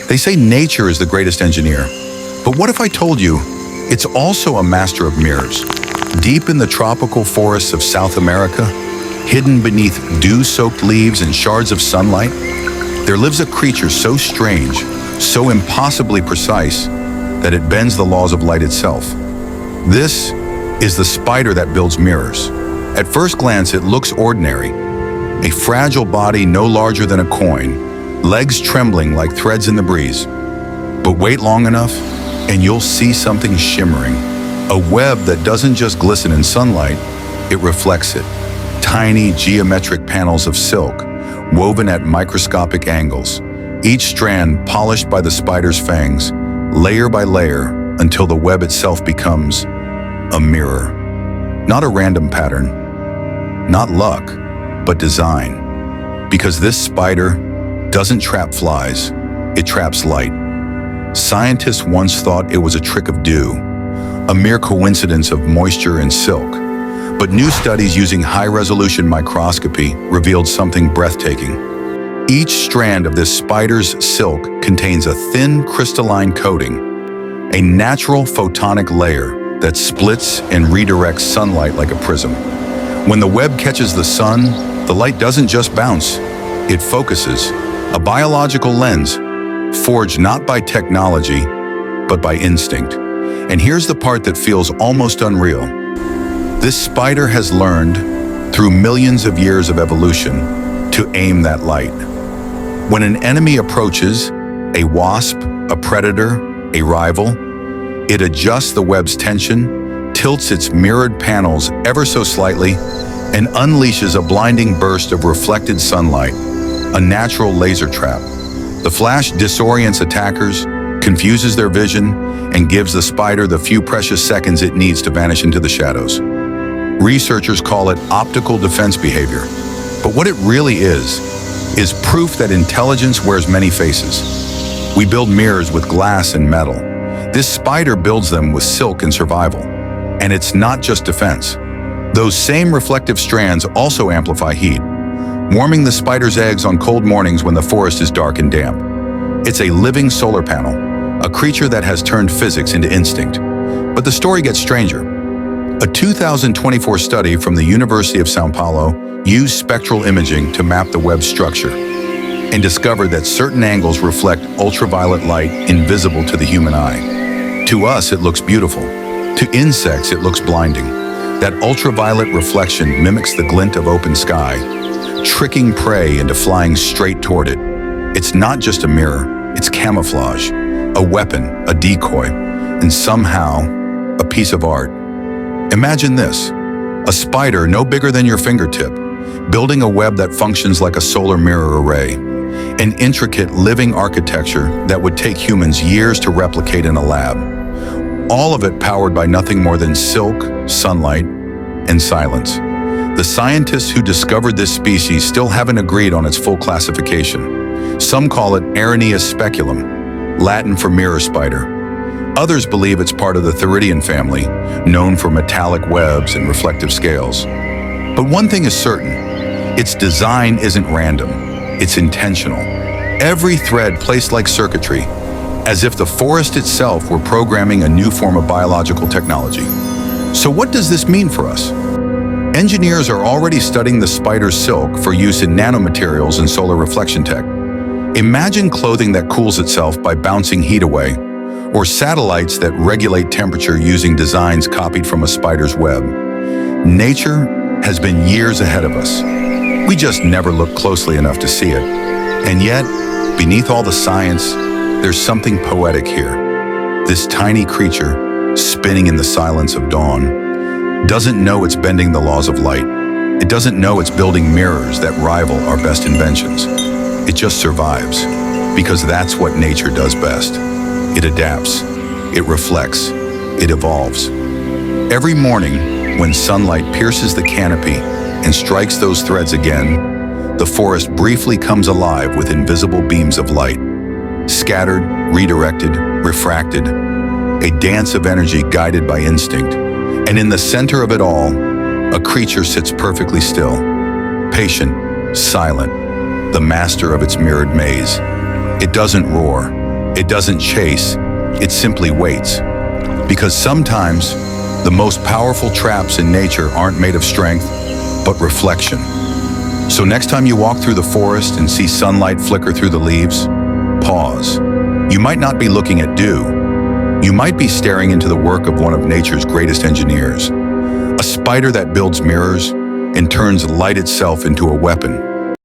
They say nature is the greatest engineer. But what if I told you it's also a master of mirrors? Deep in the tropical forests of South America, hidden beneath dew-soaked leaves and shards of sunlight, there lives a creature so strange, so impossibly precise, that it bends the laws of light itself. This is the spider that builds mirrors. At first glance, it looks ordinary. A fragile body no larger than a coin, legs trembling like threads in the breeze. But wait long enough, and you'll see something shimmering. A web that doesn't just glisten in sunlight, it reflects it. Tiny geometric panels of silk, woven at microscopic angles, each strand polished by the spider's fangs, layer by layer, until the web itself becomes a mirror. Not a random pattern, not luck, but design. Because this spider doesn't trap flies, it traps light. Scientists once thought it was a trick of dew, a mere coincidence of moisture and silk. But new studies using high-resolution microscopy revealed something breathtaking. Each strand of this spider's silk contains a thin crystalline coating, a natural photonic layer that splits and redirects sunlight like a prism. When the web catches the sun, the light doesn't just bounce, it focuses, a biological lens, forged not by technology, but by instinct. And here's the part that feels almost unreal. This spider has learned, through millions of years of evolution, to aim that light. When an enemy approaches, a wasp, a predator, a rival, it adjusts the web's tension, tilts its mirrored panels ever so slightly, and unleashes a blinding burst of reflected sunlight, a natural laser trap. The flash disorients attackers, confuses their vision, and gives the spider the few precious seconds it needs to vanish into the shadows. Researchers call it optical defense behavior. But what it really is proof that intelligence wears many faces. We build mirrors with glass and metal. This spider builds them with silk and survival. And it's not just defense. Those same reflective strands also amplify heat, warming the spider's eggs on cold mornings when the forest is dark and damp. It's a living solar panel, a creature that has turned physics into instinct. But the story gets stranger. A 2024 study from the University of São Paulo used spectral imaging to map the web's structure and discovered that certain angles reflect ultraviolet light invisible to the human eye. To us, it looks beautiful. To insects, it looks blinding. That ultraviolet reflection mimics the glint of open sky, tricking prey into flying straight toward it. It's not just a mirror, it's camouflage, a weapon, a decoy, and somehow a piece of art. Imagine this, a spider no bigger than your fingertip, building a web that functions like a solar mirror array, an intricate living architecture that would take humans years to replicate in a lab. All of it powered by nothing more than silk, sunlight, and silence. The scientists who discovered this species still haven't agreed on its full classification. Some call it Araneus speculum, Latin for mirror spider. Others believe it's part of the Theridian family, known for metallic webs and reflective scales. But one thing is certain, its design isn't random, it's intentional. Every thread placed like circuitry, as if the forest itself were programming a new form of biological technology. So what does this mean for us? Engineers are already studying the spider's silk for use in nanomaterials and solar reflection tech. Imagine clothing that cools itself by bouncing heat away, or satellites that regulate temperature using designs copied from a spider's web. Nature has been years ahead of us. We just never looked closely enough to see it. And yet, beneath all the science, there's something poetic here. This tiny creature, spinning in the silence of dawn, doesn't know it's bending the laws of light. It doesn't know it's building mirrors that rival our best inventions. It just survives, because that's what nature does best. It adapts, it reflects, it evolves. Every morning, when sunlight pierces the canopy and strikes those threads again, the forest briefly comes alive with invisible beams of light. Scattered, redirected, refracted, a dance of energy guided by instinct. And in the center of it all, a creature sits perfectly still, patient, silent, the master of its mirrored maze. It doesn't roar, It doesn't chase, it simply waits. Because sometimes, the most powerful traps in nature aren't made of strength, but reflection. So next time you walk through the forest and see sunlight flicker through the leaves, pause. You might not be looking at dew. You might be staring into the work of one of nature's greatest engineers, a spider that builds mirrors and turns light itself into a weapon.